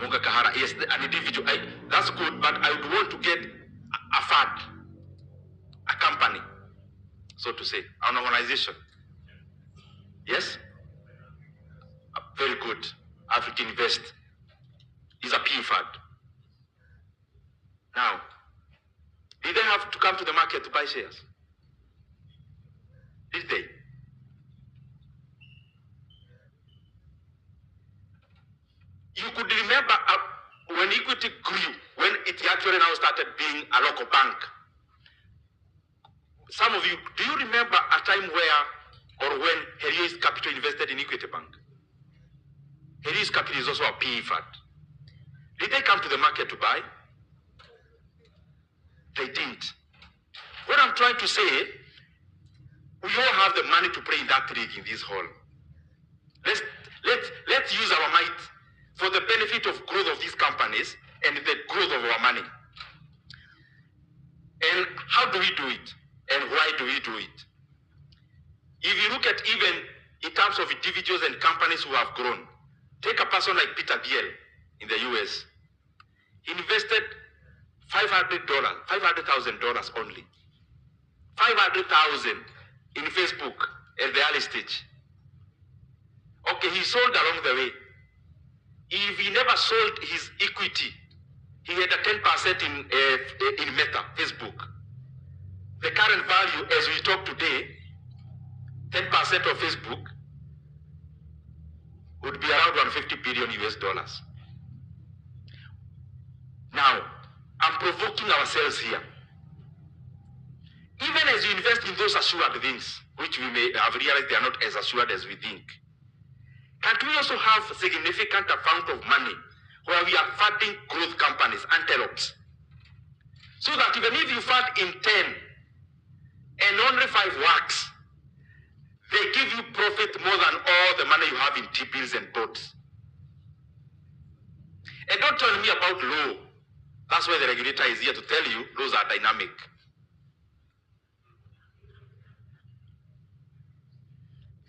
Munga Kahara, yes, an individual. That's good, but I would want to get a fund, a company, so to say, an organization. Yes? Very good. African Invest is a PE fund. Now, did they have to come to the market to buy shares? Did they? You could remember when equity grew, when it actually now started being a local bank. Some of you, do you remember a time where or when Herios Capital invested in Equity Bank? Herios Capital is also a PE fund. Did they come to the market to buy? They didn't. What I'm trying to say, we all have the money to play in that league in this hall. Let's use our might for the benefit of growth of these companies and the growth of our money. And how do we do it? And why do we do it? If you look at even in terms of individuals and companies who have grown, take a person like Peter Thiel in the US. He invested $500,000 only. $500,000 in Facebook at the early stage. Okay, he sold along the way. If he never sold his equity, he had a 10% in Meta, Facebook. The current value as we talk today, 10% of Facebook would be around 150 billion US dollars. Now, I'm provoking ourselves here. Even as you invest in those assured things, which we may have realized they are not as assured as we think, can't we also have a significant amount of money where we are funding growth companies, antelopes? So that even if you fund in 10 and only 5 works, they give you profit more than all the money you have in T-bills and boats. And don't tell me about law. That's why the regulator is here to tell you laws are dynamic.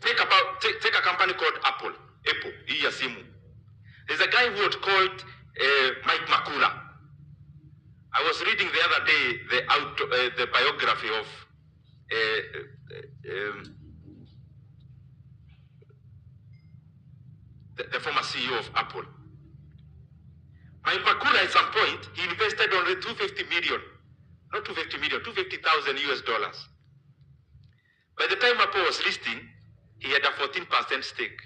Take a company called Apple, Iyasimu. There's a guy who was called Mike Makula. I was reading the other day the biography of the former CEO of Apple. Mike Makula at some point, he invested only 250 million, not 250 million, 250,000 US dollars. By the time Apple was listing, he had a 14% stake.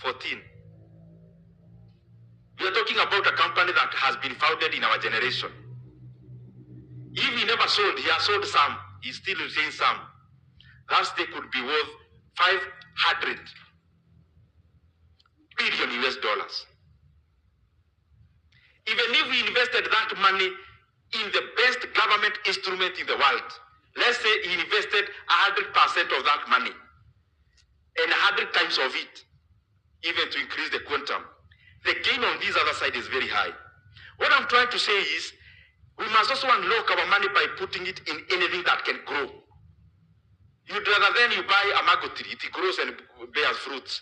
14. We are talking about a company that has been founded in our generation. If he never sold, he has sold some, he still retains some. Thus, they could be worth 500 billion US dollars. Even if we invested that money in the best government instrument in the world, let's say he invested 100% of that money and 100 times of it, even to increase the quantum, the gain on this other side is very high. What I'm trying to say is, we must also unlock our money by putting it in anything that can grow. You'd rather than you buy a mango tree, it grows and bears fruits.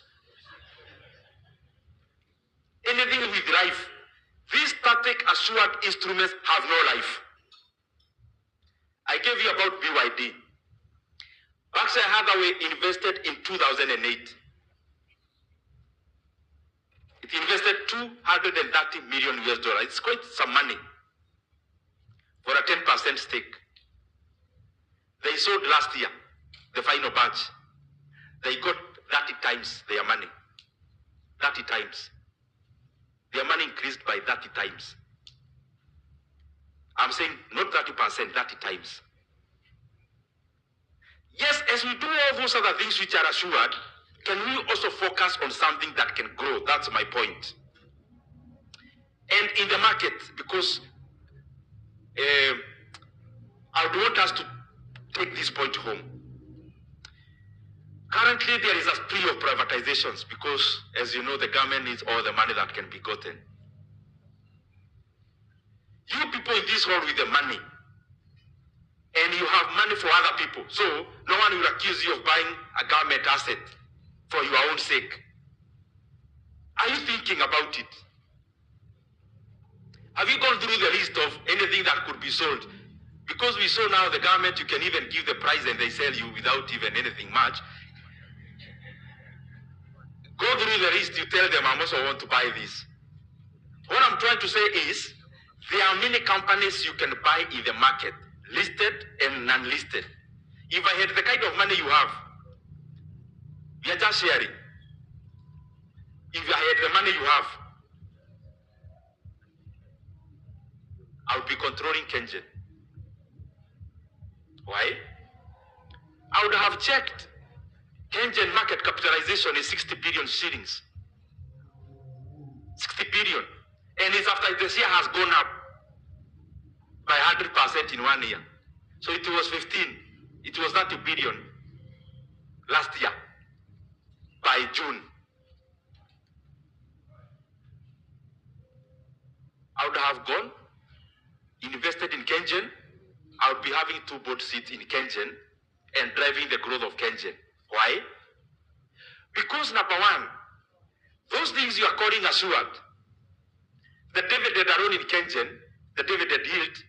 Anything with life. These static assured instruments have no life. I gave you about BYD. Berkshire Hathaway invested in 2008. It invested 230 million US dollars. It's quite some money for a 10% stake. They sold last year, the final batch. They got 30 times their money. 30 times. Their money increased by 30 times. I'm saying not 30%, 30 times. Yes, as we do all those other things which are assured, can we also focus on something that can grow? That's my point. And in the market, because I would want us to take this point home. Currently, there is a spree of privatizations because, as you know, the government needs all the money that can be gotten. You people in this hall with the money, and you have money for other people, so no one will accuse you of buying a government asset for your own sake. Are you thinking about it? Have you gone through the list of anything that could be sold? Because we saw now the government, you can even give the price and they sell you without even anything much. Go through the list, you tell them, I also want to buy this. What I'm trying to say is, there are many companies you can buy in the market, listed and non-listed. If I had the kind of money you have, we are just sharing. If I had the money you have, I would be controlling Kengen. Why? I would have checked. Kengen market capitalization is 60 billion shillings. 60 billion. And it's after this year has gone up by 100% in 1 year. So it was 15. It was 30 billion last year by June. I would have gone, invested in Kengen. I would be having 2 board seats in Kengen and driving the growth of Kengen. Why? Because number one, those things you are calling assured, the dividend alone in Kengen, the dividend yield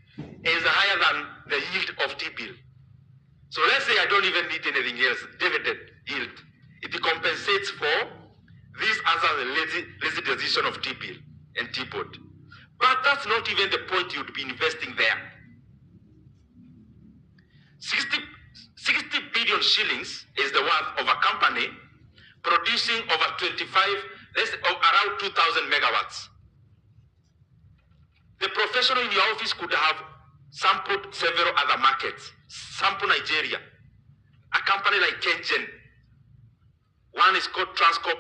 is higher than the yield of T-bill. So let's say I don't even need anything else, dividend yield. It compensates for this as a lazy decision of T-bill and T-board. But that's not even the point you'd be investing there. 60 billion shillings is the worth of a company producing over around 2,000 megawatts. The professional in your office could have sampled several other markets. Sample Nigeria. A company like Kengen. One is called Transcorp,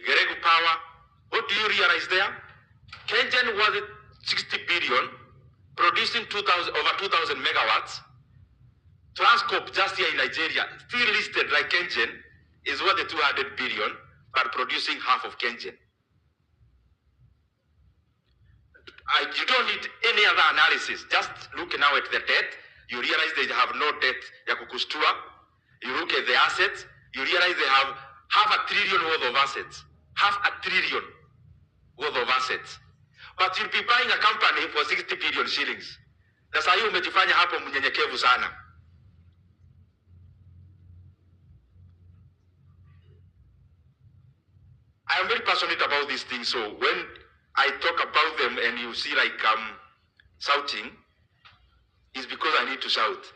Geregu Power. What do you realize there? Kengen was 60 billion, producing over 2,000 megawatts. Transcorp, just here in Nigeria, still listed like Kengen, is worth 200 billion, but producing half of Kengen. You don't need any other analysis. Just look now at the debt. You realize they have no debt. You look at the assets. You realize they have $500 billion worth of assets. $500 billion worth of assets. But you'll be buying a company for 60 billion shillings. That's how you umejifanya hapo mnyenyekevu sana. I am very passionate about these things, so when I talk about them and you see like shouting, is because I need to shout.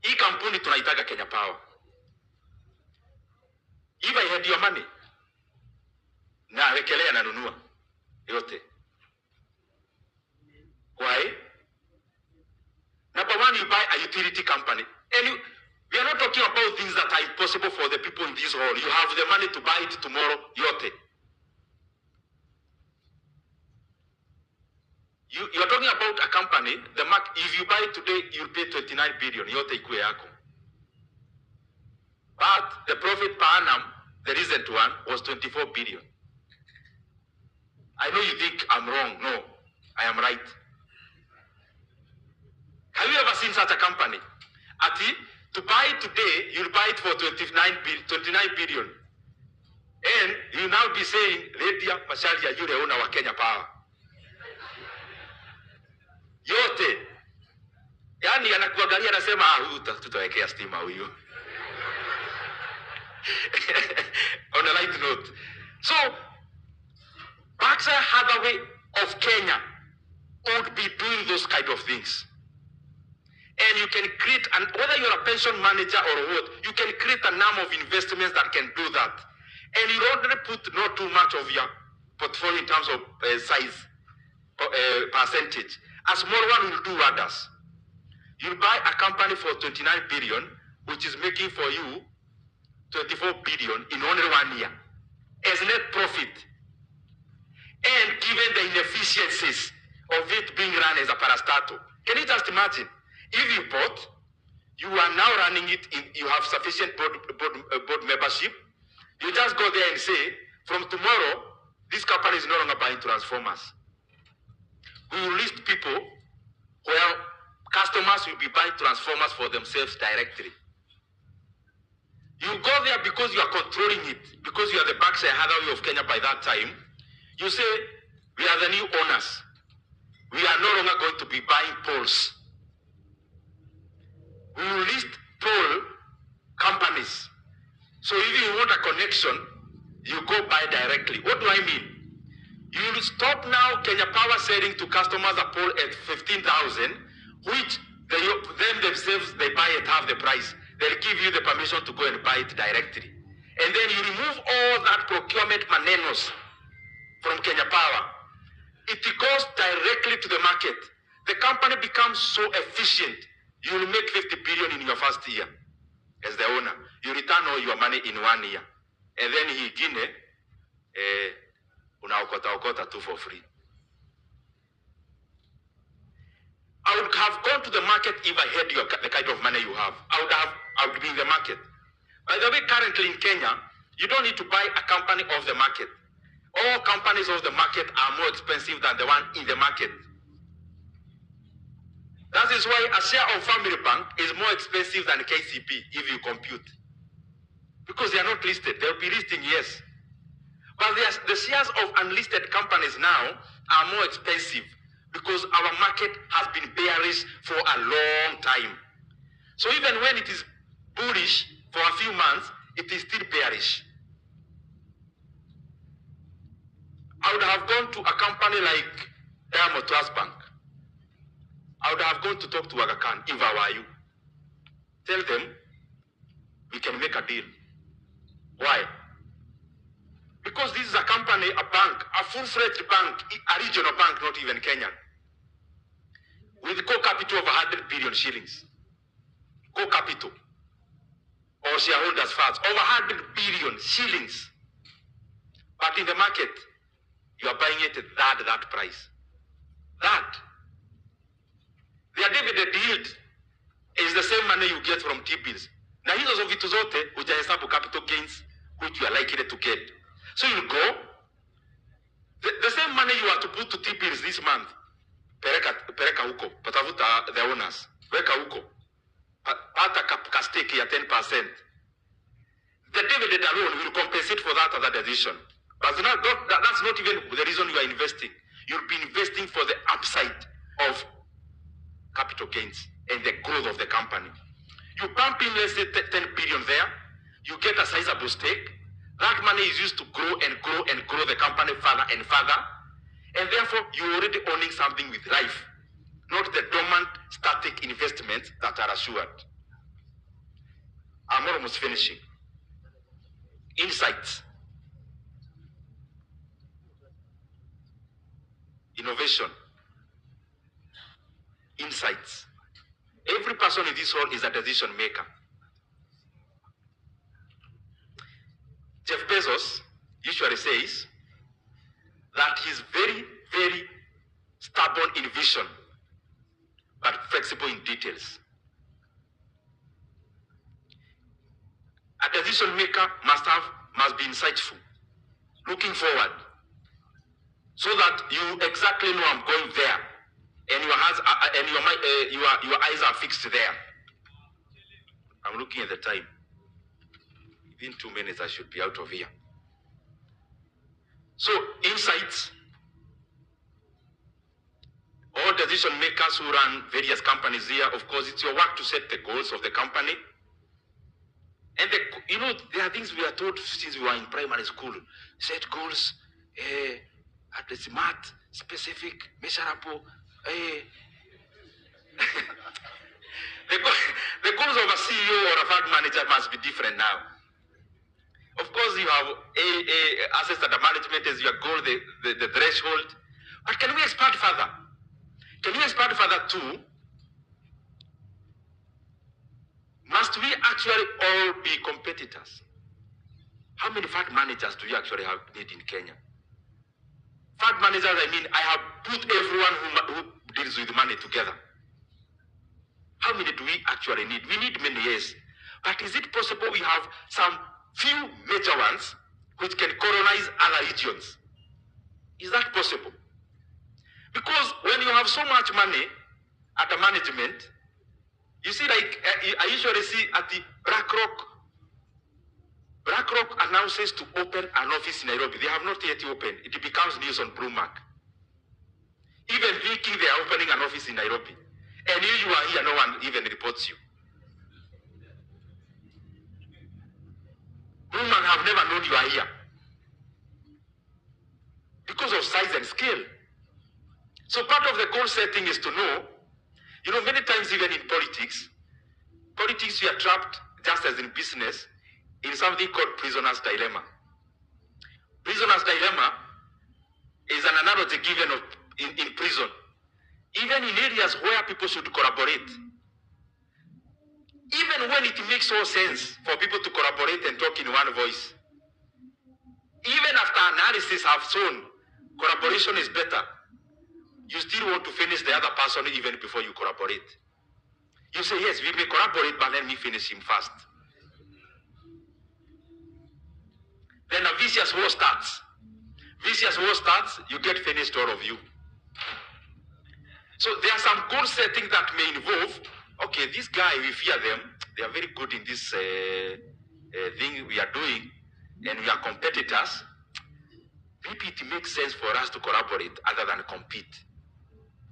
Hii kampuni tunaitaga Kenya Power. If I had your money, na rekelea na nunua yote. Why? Number one, you buy a utility company. And we are not talking about things that are impossible for the people in this hall. You have the money to buy it tomorrow, yote. You are talking about a company, if you buy it today, you'll pay 29 billion, yote ikue yako. But the profit per annum, the recent one, was 24 billion. I know you think I'm wrong. No, I am right. Have you ever seen such a company? Ati, to buy it today, you'll buy it for 29 billion. And you'll now be saying, Ledia Mashalia, you're the owner of Kenya Power. Yote. Yani anakuangalia anasema tutawekea stima huyu. On a light note. So, Berkshire Hathaway of Kenya would be doing those kind of things. And you can create, whether you're a pension manager or what, you can create a number of investments that can do that. And you don't put not too much of your portfolio in terms of size, percentage. A small one will do others. You buy a company for 29 billion, which is making for you 24 billion in only 1 year as net profit. And given the inefficiencies of it being run as a parastatal, can you just imagine? If you bought, you are now running it, you have sufficient board membership, you just go there and say, from tomorrow, this company is no longer buying transformers. We will list people where customers will be buying transformers for themselves directly. You go there because you are controlling it, because you are the Berkshire Hathaway of Kenya by that time. You say, We are the new owners. We are no longer going to be buying poles. We will list pole companies. So if you want a connection, you go buy directly. What do I mean? You will stop now Kenya Power selling to customers a pole at 15,000, which them themselves, they buy at half the price. They'll give you the permission to go and buy it directly. And then you remove all that procurement manenos from Kenya Power. It goes directly to the market. The company becomes so efficient, you will make 50 billion in your first year as the owner. You return all your money in 1 year. And then hingine, unaokota tu for free. I would have gone to the market if I had the kind of money you have. I would be in the market. By the way, currently in Kenya, you don't need to buy a company off the market. All companies of the market are more expensive than the one in the market. That is why a share of Family Bank is more expensive than KCB if you compute. Because they are not listed. They'll be listing, yes. But the shares of unlisted companies now are more expensive because our market has been bearish for a long time. So even when it is bullish for a few months, it is still bearish. I would have gone to a company like Diamond Trust Bank. I would have gone to talk to Aga Khan if I were you. Tell them we can make a deal. Why? Because this is a company, a bank, a full-fledged bank, a regional bank, not even Kenyan, with core capital of 100 billion shillings. Core capital, or shareholders' funds, over 100 billion shillings. But in the market, you are buying it at that price. That. Their dividend yield is the same money you get from T-bills. Now, hizo vitu zote, hujahesabu capital gains, which you are likely to get. So you go, the same money you are to put to T-bills this month, pereka huko, patafuta the owners, weka huko, pata ka stake ya 10%. The dividend alone will compensate for that other decision. But that's not even the reason you are investing. You'll be investing for the upside of capital gains and the growth of the company. You pump in, let's say, 10 billion there, you get a sizable stake. That money is used to grow and grow and grow the company further and further. And therefore, you're already owning something with life, not the dormant, static investments that are assured. I'm almost finishing. Insights. Innovation. Insights. Every person in this hall is a decision maker. Jeff Bezos usually says that he's very, very stubborn in vision, but flexible in details. A decision maker must be insightful, looking forward, so that you exactly know I'm going there, and your eyes are fixed there. I'm looking at the time. Within 2 minutes, I should be out of here. So, insights. All decision makers who run various companies here, of course, it's your work to set the goals of the company. And there are things we are told since we were in primary school. Set goals, at the smart, specific, measurable. The goals of a CEO or a fund manager must be different now. Of course, you have assets under management as your goal, the threshold. But can we expand further? Can we expand further too? Must we actually all be competitors? How many fund managers do you actually need in Kenya? Fund managers, I have put everyone who deals with money together. How many do we actually need? We need many, yes. But is it possible we have some few major ones which can colonize other regions? Is that possible? Because when you have so much money at the management, you see, like I usually see at the BlackRock announces to open an office in Nairobi. They have not yet opened. It becomes news on Bloomberg. even thinking they are opening an office in Nairobi. And you are here, no one even reports you. Women have never known you are here. Because of size and scale. So part of the goal setting is to know, many times even in politics we are trapped, just as in business, in something called prisoner's dilemma. Prisoner's dilemma is an analogy given in prison. Even in areas where people should collaborate, even when it makes no sense for people to collaborate and talk in one voice, even after analysis have shown collaboration is better, you still want to finish the other person even before you collaborate. You say, yes, we may collaborate, but let me finish him first. Then a vicious war starts. Vicious war starts, you get finished, all of you. So there are some goal setting that may involve, okay, this guy, we fear them, they are very good in this thing we are doing, and we are competitors. Maybe it makes sense for us to collaborate other than compete.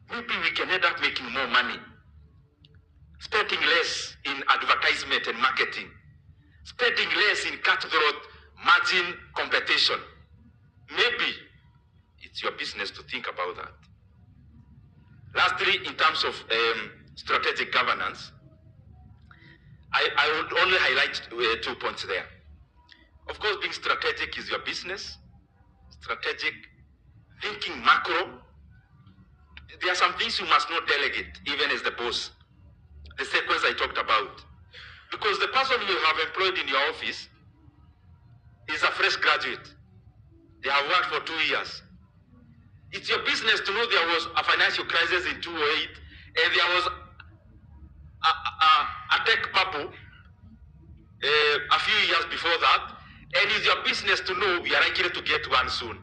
Maybe we can end up making more money, spending less in advertisement and marketing, spending less in cutthroat margin competition. Maybe it's your business to think about that. Lastly, in terms of strategic governance, I would only highlight 2 points there. Of course, being strategic is your business. Strategic, thinking macro. There are some things you must not delegate, even as the boss. The sequence I talked about. Because the person you have employed in your office is a fresh graduate. They have worked for 2 years. It's your business to know there was a financial crisis in 2008, and there was a tech bubble a few years before that, and it's your business to know we are likely to get one soon.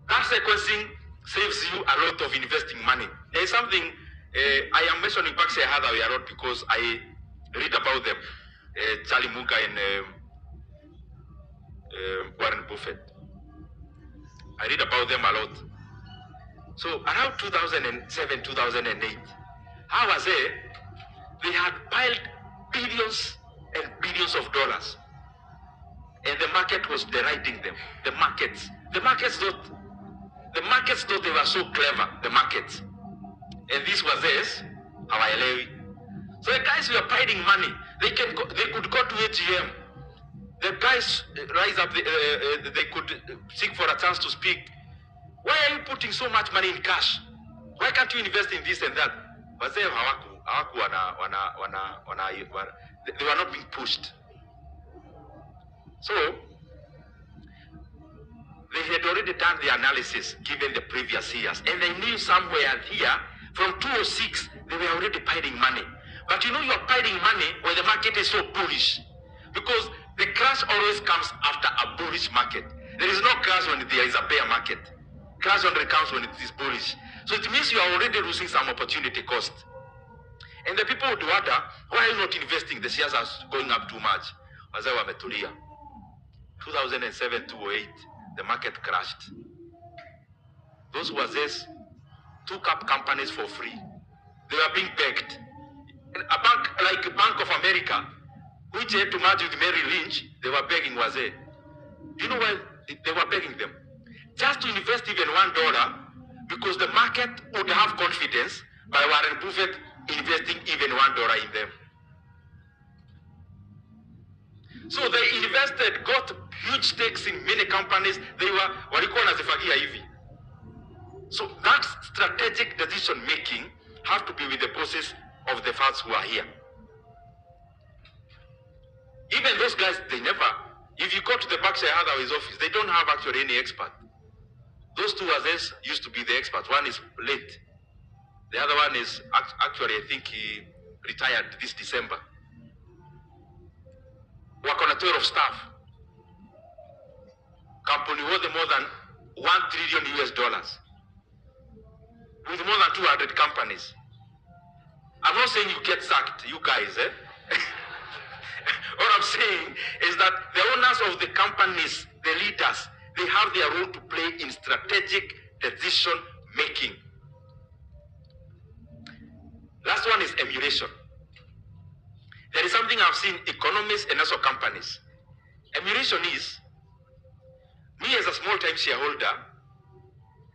That sequencing saves you a lot of investing money. There is something I am mentioning Berkshire Hathaway a lot because I read about them, Charlie Munger and Warren Buffett. I read about them a lot. So around 2007, 2008, how was it? They had piled billions and billions of dollars, and the market was deriding them. The markets thought they were so clever. The markets, and this was this. Hawaii. So the guys were piling money. They could go to AGM. The guys rise up. They could seek for a chance to speak. Why are you putting so much money in cash? Why can't you invest in this and that? They were not being pushed. So they had already done the analysis given the previous years, and they knew somewhere here from 2006 they were already piling money. But you are piling money when the market is so bullish, because the crash always comes after a bullish market. There is no crash when there is a bear market. Crash only comes when it is bullish. So it means you are already losing some opportunity cost. And the people would wonder, why are you not investing? The shares are going up too much. 2007 to 2008, the market crashed. Those wazes took up companies for free. They were being begged. A bank like Bank of America, which had to merge with Merrill Lynch, they were begging waze. Do you know why they were begging them? Just to invest even $1, because the market would have confidence by Warren Buffett investing even $1 in them. So they invested, got huge stakes in many companies. They were what you call as a fagia hivi. So that strategic decision making has to be with the bosses of the firms who are here. Even those guys, they never, if you go to the Berkshire Hathaway's office, they don't have actually any expert. Those two others used to be the experts. One is late. The other one is actually, I think he retired this December. Work on a 12 staff. Company worth more than $1 trillion US. With more than 200 companies. I'm not saying you get sacked, you guys, What I'm saying is that the owners of the companies, the leaders, they have their role to play in strategic decision making. Last one is emulation. There is something I've seen economists and also companies. Emulation is, me as a small-time shareholder,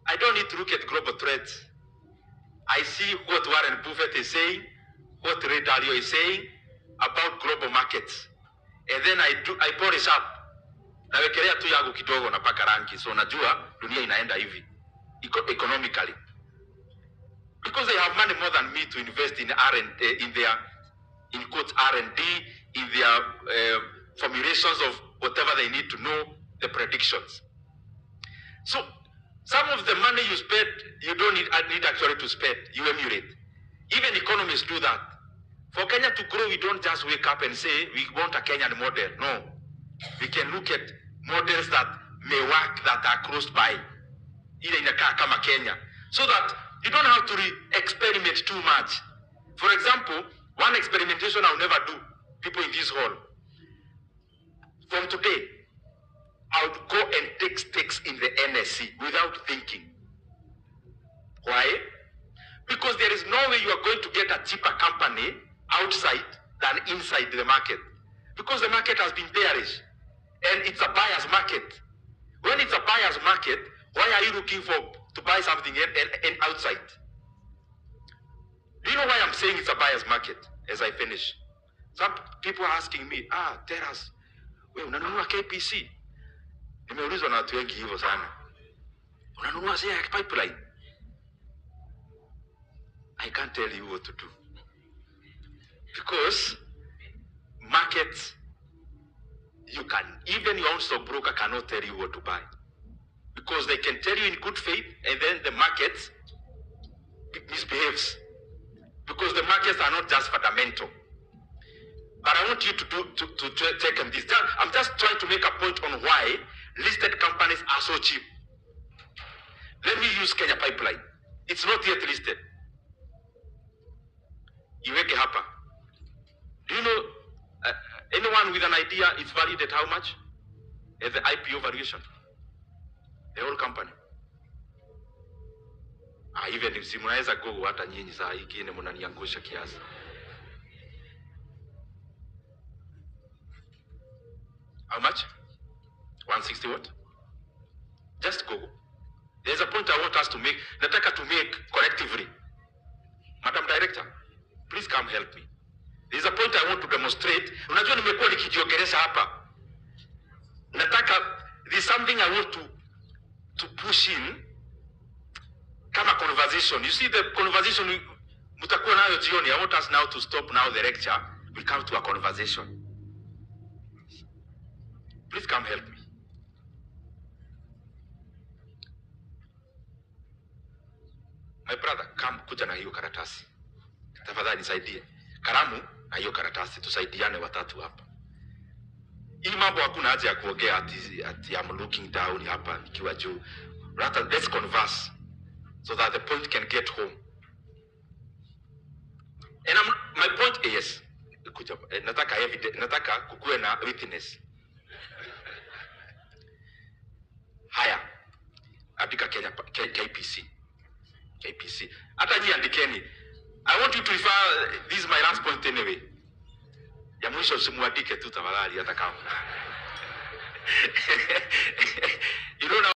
I don't need to look at global threats. I see what Warren Buffett is saying, what Ray Dalio is saying about global markets. And then I polish up. Nawekelea tu yangu kidogo na paka rangi. So najua dunia inaenda hivi economically. Because they have money more than me to invest in R&D, in their, in quotes, R&D, in their formulations of whatever they need to know the predictions. So some of the money you spend, you don't need actually to spend, you emulate. Even economists do that. For Kenya to grow, we don't just wake up and say, we want a Kenyan model. No. We can look at models that may work, that are close by, either in a kama Kenya, so that you don't have to experiment too much. For example, one experimentation I'll never do, people in this hall. From today, I would go and take stakes in the NSC without thinking. Why? Because there is no way you are going to get a cheaper company outside than inside the market. Because the market has been bearish. And it's a buyer's market. When it's a buyer's market, why are you looking to buy something in outside? Do you know why I'm saying it's a buyer's market as I finish? Some people are asking me, tell us, we unanunua KPC. Nimeulizwa na watu wengi hivyo sana. Unanunua share pipeline. I can't tell you what to do. Because markets, you can, even your own stockbroker cannot tell you what to buy. Because they can tell you in good faith, and then the market misbehaves. Because the markets are not just fundamental. But I want you to take on this. I'm just trying to make a point on why listed companies are so cheap. Let me use Kenya Pipeline. It's not yet listed. Iweke hapa. Do you know anyone with an idea it's valued at how much? At the IPO valuation? The whole company. Even if mnaweza go hata nyinyi saa hii kile mnaniangusha kiasi. How much? 160 what? Just go. There's a point I want us to make. Nataka to make collectively. Madam Director, please come help me. There's a point I want to demonstrate. Unajua nimekuwa nikijiongelesha hapa. Nataka, there's something I want to push in. Kama conversation. You see the conversation mutakuwa nayo jioni. I want us now to stop now the lecture. We come to a conversation. Please come help me. My brother, come kuja na hiyo karatasi. Tafadhali nisaidie. Karamu na hiyo karatasi tusaidiane watatu hapa. Hii mambo hakuna haja ya kuongea ati I'm looking down hapa nikiwa juu. Rather, let's converse so that the point can get home. And my point is, nataka evidence, nataka kukuwe na witness. Haya, andika Kenya KPC. Hata nyi andikeni. I want you to refer, this is my last point anyway. Ya mwisho simuandike tu tafadhali hata kama. You know now,